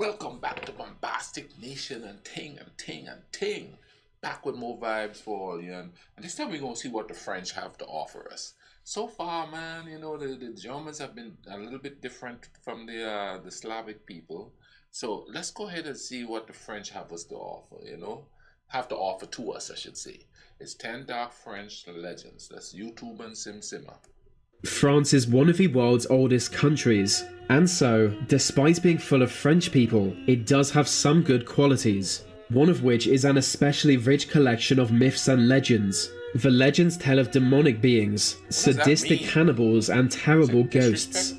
Welcome back to Bombastic Nation and Ting and Ting and Ting. Back with more vibes for all you. And this time we're going to see what the French have to offer us. So far, man, the Germans have been a little bit different from the Slavic people. So let's go ahead and see what the French have us to offer. Have to offer to us, I should say. It's 10 Dark French Legends. That's YouTube and Sim Simmer. France is one of the world's oldest countries, and so, despite being full of French people, it does have some good qualities, one of which is an especially rich collection of myths and legends. The legends tell of demonic beings, sadistic cannibals, and terrible ghosts.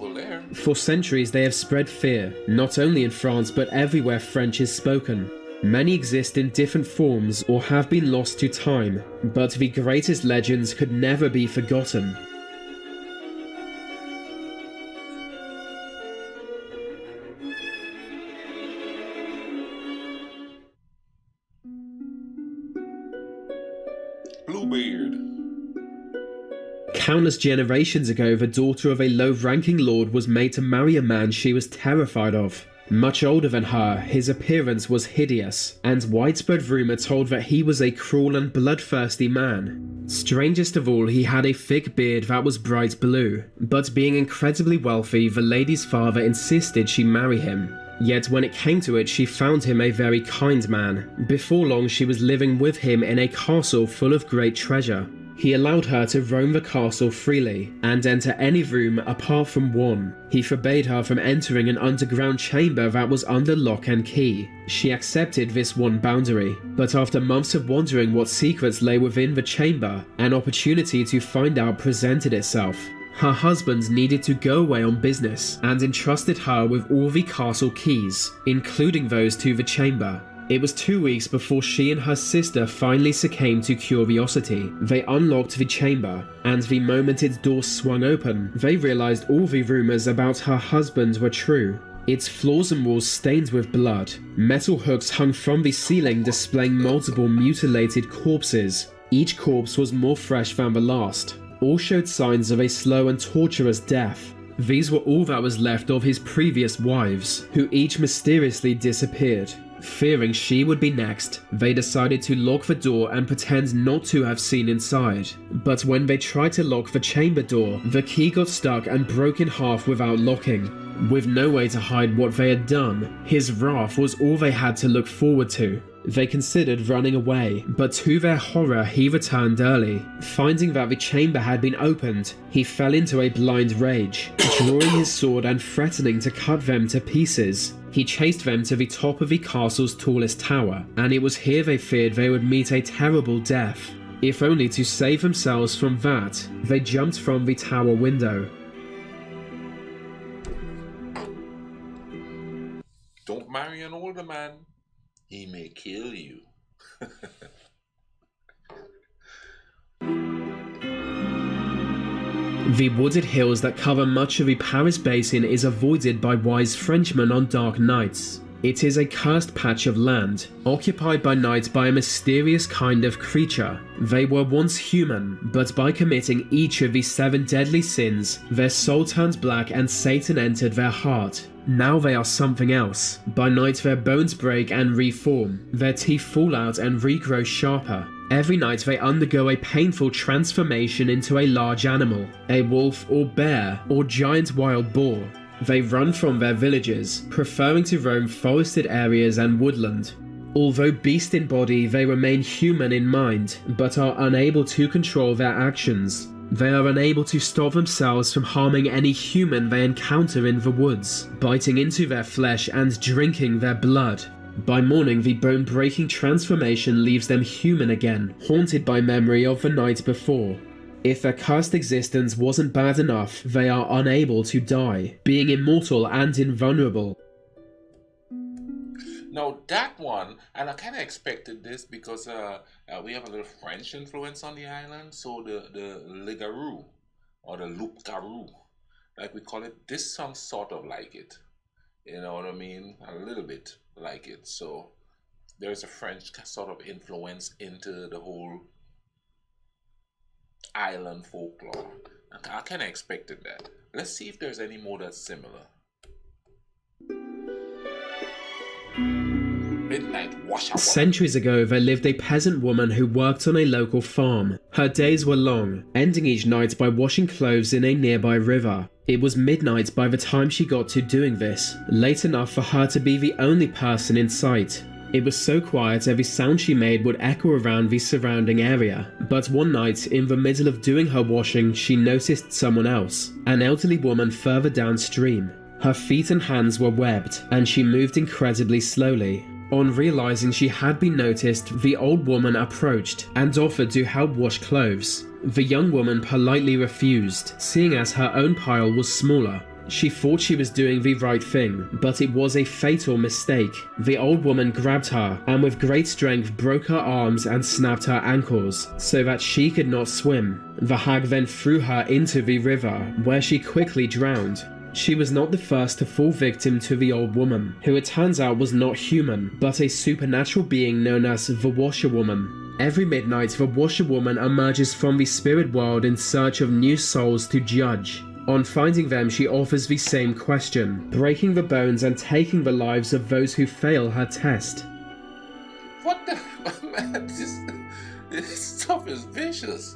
For centuries they have spread fear, not only in France but everywhere French is spoken. Many exist in different forms or have been lost to time, but the greatest legends could never be forgotten. Bluebeard. Countless generations ago, the daughter of a low-ranking lord was made to marry a man she was terrified of. Much older than her, his appearance was hideous, and widespread rumor told that he was a cruel and bloodthirsty man. Strangest of all, he had a thick beard that was bright blue, but being incredibly wealthy, the lady's father insisted she marry him. Yet when it came to it, she found him a very kind man. Before long, she was living with him in a castle full of great treasure. He allowed her to roam the castle freely, and enter any room apart from one. He forbade her from entering an underground chamber that was under lock and key. She accepted this one boundary, but after months of wondering what secrets lay within the chamber, an opportunity to find out presented itself. Her husband needed to go away on business, and entrusted her with all the castle keys, including those to the chamber. It was 2 weeks before she and her sister finally succumbed to curiosity. They unlocked the chamber, and the moment its doors swung open, they realized all the rumors about her husband were true. Its floors and walls stained with blood. Metal hooks hung from the ceiling displaying multiple mutilated corpses. Each corpse was more fresh than the last. All showed signs of a slow and torturous death. These were all that was left of his previous wives, who each mysteriously disappeared. Fearing she would be next, they decided to lock the door and pretend not to have seen inside. But when they tried to lock the chamber door, the key got stuck and broke in half without locking. With no way to hide what they had done, his wrath was all they had to look forward to. They considered running away, but to their horror he returned early. Finding that the chamber had been opened, he fell into a blind rage, drawing his sword and threatening to cut them to pieces. He chased them to the top of the castle's tallest tower, and it was here they feared they would meet a terrible death. If only to save themselves from that, they jumped from the tower window. Don't marry an older man. He may kill you. The wooded hills that cover much of the Paris basin is avoided by wise Frenchmen on dark nights. It is a cursed patch of land, occupied by night by a mysterious kind of creature. They were once human, but by committing each of the 7 deadly sins, their soul turned black and Satan entered their heart. Now they are something else. By night their bones break and reform, their teeth fall out and regrow sharper. Every night they undergo a painful transformation into a large animal, a wolf or bear or giant wild boar. They run from their villages, preferring to roam forested areas and woodland. Although beast in body, they remain human in mind, but are unable to control their actions. They are unable to stop themselves from harming any human they encounter in the woods, biting into their flesh and drinking their blood. By morning, the bone-breaking transformation leaves them human again, haunted by memory of the night before. If their cursed existence wasn't bad enough, they are unable to die, being immortal and invulnerable. Now that one, and I kind of expected this because we have a little French influence on the island. So the Ligarou or the loup-garou, like we call it, this sounds sort of like it. You know what I mean? A little bit like it. So there's a French sort of influence into the whole island folklore. I kind of expected that. Let's see if there's any more that's similar. midnight washer woman. Centuries ago, there lived a peasant woman who worked on a local farm. Her days were long, ending each night by washing clothes in a nearby river. It was midnight by the time she got to doing this, late enough for her to be the only person in sight. It was so quiet every sound she made would echo around the surrounding area. But one night, in the middle of doing her washing, she noticed someone else, an elderly woman further downstream. Her feet and hands were webbed, and she moved incredibly slowly. On realizing she had been noticed, the old woman approached and offered to help wash clothes. The young woman politely refused, seeing as her own pile was smaller. She thought she was doing the right thing, but it was a fatal mistake. The old woman grabbed her and with great strength broke her arms and snapped her ankles so that she could not swim. The hag then threw her into the river, where she quickly drowned. She was not the first to fall victim to the old woman, who it turns out was not human, but a supernatural being known as the Washerwoman. Every midnight, the Washerwoman emerges from the spirit world in search of new souls to judge. On finding them, she offers the same question, breaking the bones and taking the lives of those who fail her test. What the man? This stuff is vicious.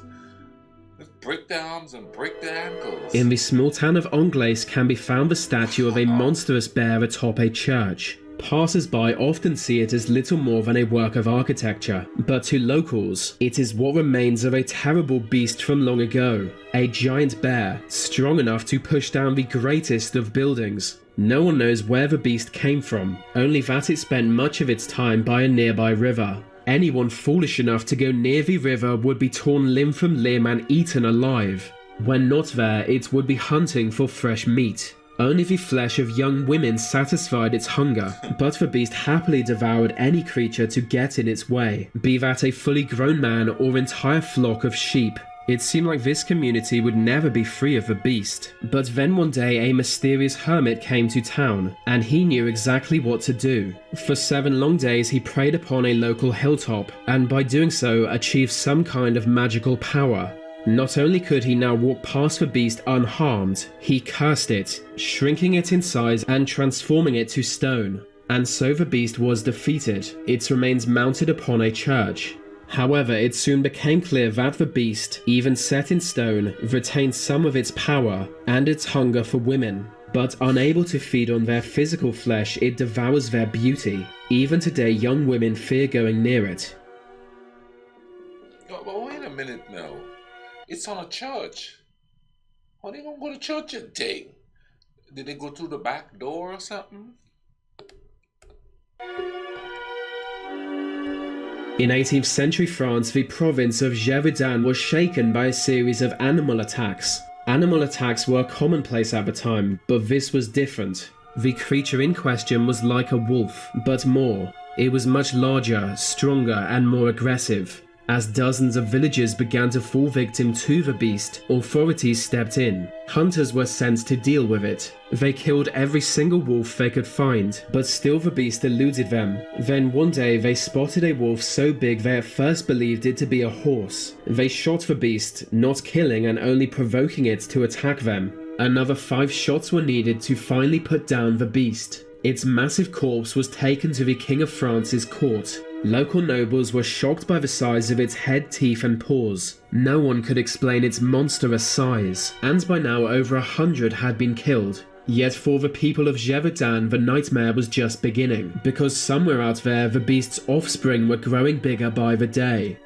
Break their arms and break their ankles. In the small town of Anglaise can be found the statue of a monstrous bear atop a church. Passers-by often see it as little more than a work of architecture, but to locals, it is what remains of a terrible beast from long ago. A giant bear, strong enough to push down the greatest of buildings. No one knows where the beast came from, only that it spent much of its time by a nearby river. Anyone foolish enough to go near the river would be torn limb from limb and eaten alive. When not there, it would be hunting for fresh meat. Only the flesh of young women satisfied its hunger, but the beast happily devoured any creature to get in its way, be that a fully grown man or entire flock of sheep. It seemed like this community would never be free of the beast. But then one day a mysterious hermit came to town, and he knew exactly what to do. For 7 long days he preyed upon a local hilltop, and by doing so achieved some kind of magical power. Not only could he now walk past the beast unharmed, he cursed it, shrinking it in size and transforming it to stone. And so the beast was defeated, its remains mounted upon a church. However, it soon became clear that the beast, even set in stone, retained some of its power and its hunger for women. But unable to feed on their physical flesh, it devours their beauty. Even today, young women fear going near it. But wait a minute now. It's on a church. How they gonna go to church and thing? Did they go through the back door or something? In 18th century France, the province of Gévaudan was shaken by a series of animal attacks. Animal attacks were commonplace at the time, but this was different. The creature in question was like a wolf, but more. It was much larger, stronger, and more aggressive. As dozens of villagers began to fall victim to the beast, authorities stepped in. Hunters were sent to deal with it. They killed every single wolf they could find, but still the beast eluded them. Then one day they spotted a wolf so big they at first believed it to be a horse. They shot the beast, not killing and only provoking it to attack them. Another 5 shots were needed to finally put down the beast. Its massive corpse was taken to the King of France's court. Local nobles were shocked by the size of its head, teeth and paws. No one could explain its monstrous size, and by now over 100 had been killed. Yet for the people of Gévaudan, the nightmare was just beginning, because somewhere out there the beast's offspring were growing bigger by the day.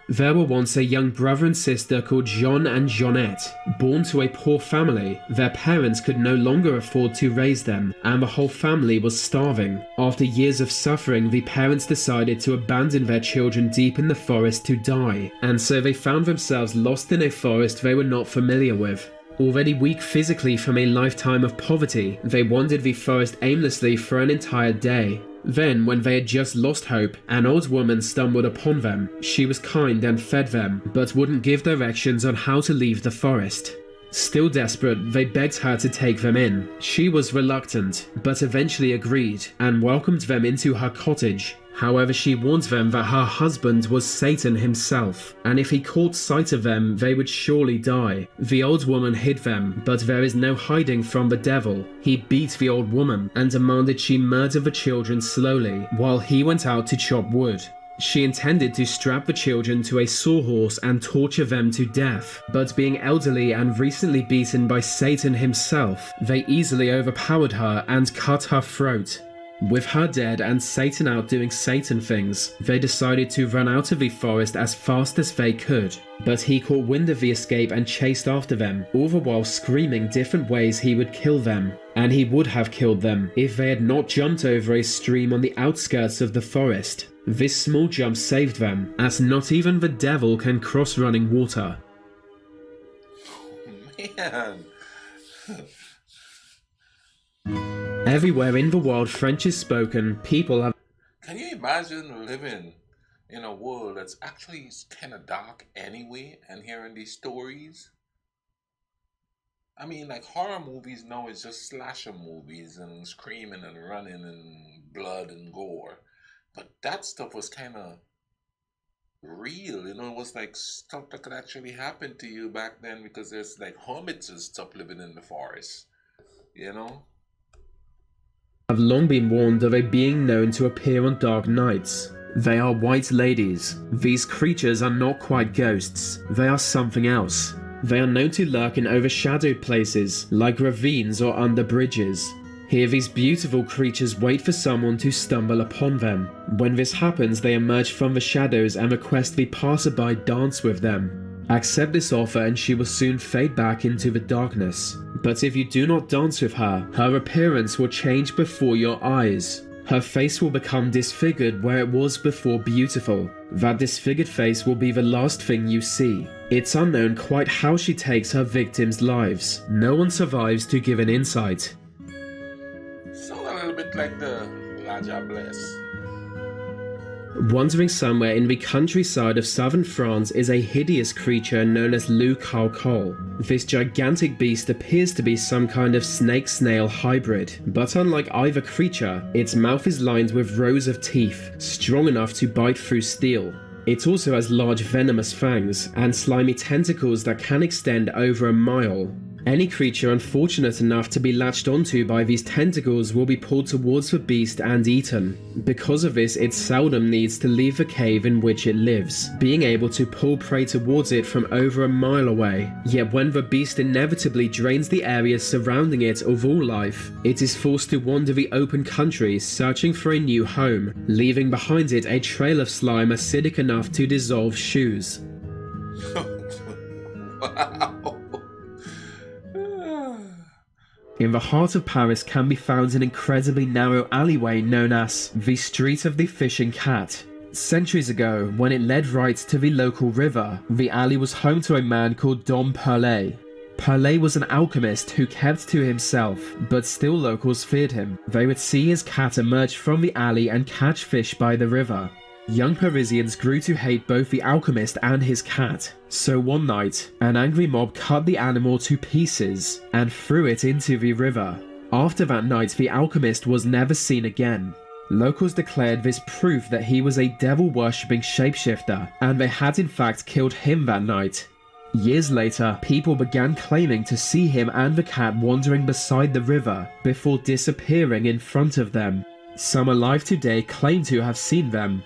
There were once a young brother and sister called Jean and Jeanette. Born to a poor family, their parents could no longer afford to raise them, and the whole family was starving. After years of suffering, the parents decided to abandon their children deep in the forest to die, and so they found themselves lost in a forest they were not familiar with. Already weak physically from a lifetime of poverty, they wandered the forest aimlessly for an entire day. Then, when they had just lost hope, an old woman stumbled upon them. She was kind and fed them, but wouldn't give directions on how to leave the forest. Still desperate, they begged her to take them in. She was reluctant, but eventually agreed, and welcomed them into her cottage. However, she warned them that her husband was Satan himself, and if he caught sight of them, they would surely die. The old woman hid them, but there is no hiding from the devil. He beat the old woman and demanded she murder the children slowly, while he went out to chop wood. She intended to strap the children to a sawhorse and torture them to death, but being elderly and recently beaten by Satan himself, they easily overpowered her and cut her throat. With her dead and Satan out doing Satan things, they decided to run out of the forest as fast as they could. But he caught wind of the escape and chased after them, all the while screaming different ways he would kill them. And he would have killed them if they had not jumped over a stream on the outskirts of the forest. This small jump saved them, as not even the devil can cross running water. Man. Everywhere in the world French is spoken, people have... Can you imagine living in a world that's actually kind of dark anyway and hearing these stories? I mean, like horror movies now is just slasher movies and screaming and running and blood and gore. But that stuff was kind of real, you know, it was like stuff that could actually happen to you back then because there's like hermits and stuff living in the forest, you know? Have long been warned of a being known to appear on dark nights. They are white ladies. These creatures are not quite ghosts, they are something else. They are known to lurk in overshadowed places, like ravines or under bridges. Here these beautiful creatures wait for someone to stumble upon them. When this happens, they emerge from the shadows and request the passerby dance with them. Accept this offer and she will soon fade back into the darkness. But if you do not dance with her, her appearance will change before your eyes. Her face will become disfigured where it was before beautiful. That disfigured face will be the last thing you see. It's unknown quite how she takes her victims' lives. No one survives to give an insight. Sound a little bit like the Laja Bless. Wandering somewhere in the countryside of southern France is a hideous creature known as hulkhole. This gigantic beast appears to be some kind of snake-snail hybrid, but unlike either creature, its mouth is lined with rows of teeth, strong enough to bite through steel. It also has large venomous fangs and slimy tentacles that can extend over a mile. Any creature unfortunate enough to be latched onto by these tentacles will be pulled towards the beast and eaten. Because of this, it seldom needs to leave the cave in which it lives, being able to pull prey towards it from over a mile away. Yet when the beast inevitably drains the areas surrounding it of all life, it is forced to wander the open country searching for a new home, leaving behind it a trail of slime acidic enough to dissolve shoes. Wow. In the heart of Paris can be found an incredibly narrow alleyway known as the Street of the Fishing Cat. Centuries ago, when it led right to the local river, the alley was home to a man called Dom Perlet. Perlet was an alchemist who kept to himself, but still locals feared him. They would see his cat emerge from the alley and catch fish by the river. Young Parisians grew to hate both the alchemist and his cat, so one night, an angry mob cut the animal to pieces and threw it into the river. After that night, the alchemist was never seen again. Locals declared this proof that he was a devil-worshipping shapeshifter, and they had in fact killed him that night. Years later, people began claiming to see him and the cat wandering beside the river before disappearing in front of them. Some alive today claim to have seen them.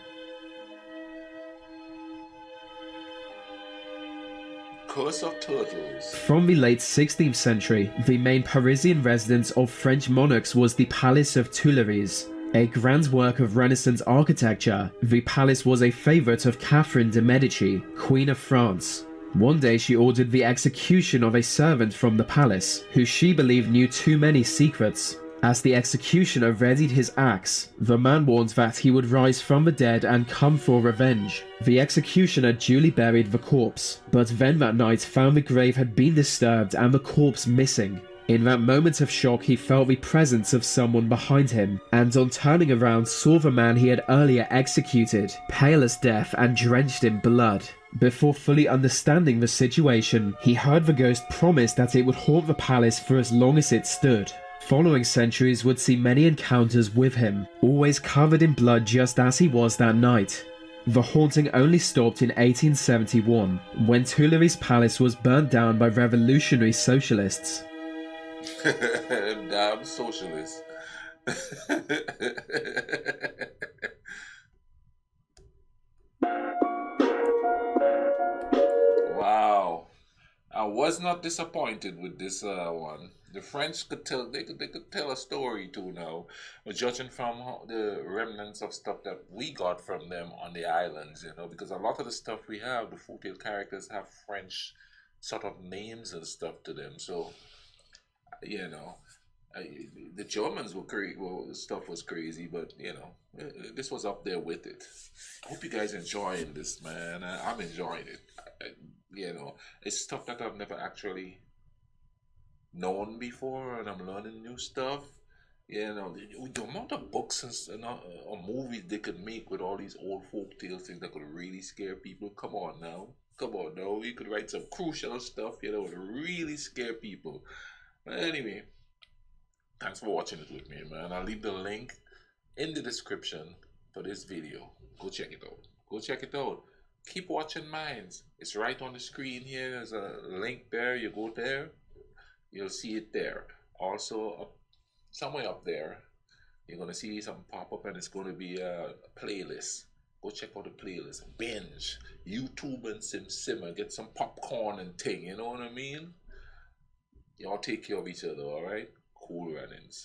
Curse of Turtles. From the late 16th century, the main Parisian residence of French monarchs was the Palace of Tuileries. A grand work of Renaissance architecture, the palace was a favourite of Catherine de' Medici, Queen of France. One day she ordered the execution of a servant from the palace, who she believed knew too many secrets. As the executioner readied his axe, the man warned that he would rise from the dead and come for revenge. The executioner duly buried the corpse, but then that night found the grave had been disturbed and the corpse missing. In that moment of shock, he felt the presence of someone behind him, and on turning around saw the man he had earlier executed, pale as death and drenched in blood. Before fully understanding the situation, he heard the ghost promise that it would haunt the palace for as long as it stood. following centuries would see many encounters with him, always covered in blood just as he was that night. The haunting only stopped in 1871, when Tuileries Palace was burnt down by revolutionary socialists. Damn socialists. Wow. I was not disappointed with this one. The French could tell they could tell a story too now, but judging from the remnants of stuff that we got from them on the islands, because a lot of the stuff we have, the folktale characters have French sort of names and stuff to them. So you know, I, the Germans were crazy. Well, the stuff was crazy, but this was up there with it. I hope you guys enjoying this, man. I'm enjoying it. It's stuff that I've never actually known before, and I'm learning new stuff. The amount of books or movies they could make with all these old folk tales, things that could really scare people. Come on now. You could write some crucial stuff, to really scare people. But anyway, thanks for watching it with me, man. I'll leave the link in the description for this video. Go check it out. Go check it out. Keep watching Minds. It's right on the screen here. There's a link there. You go there, you'll see it there. Also, somewhere up there, you're gonna see something pop up, and it's gonna be a playlist. Go check out the playlist. Binge, YouTube, and simmer. Get some popcorn and ting. You know what I mean? Y'all take care of each other. All right. Cool runnings.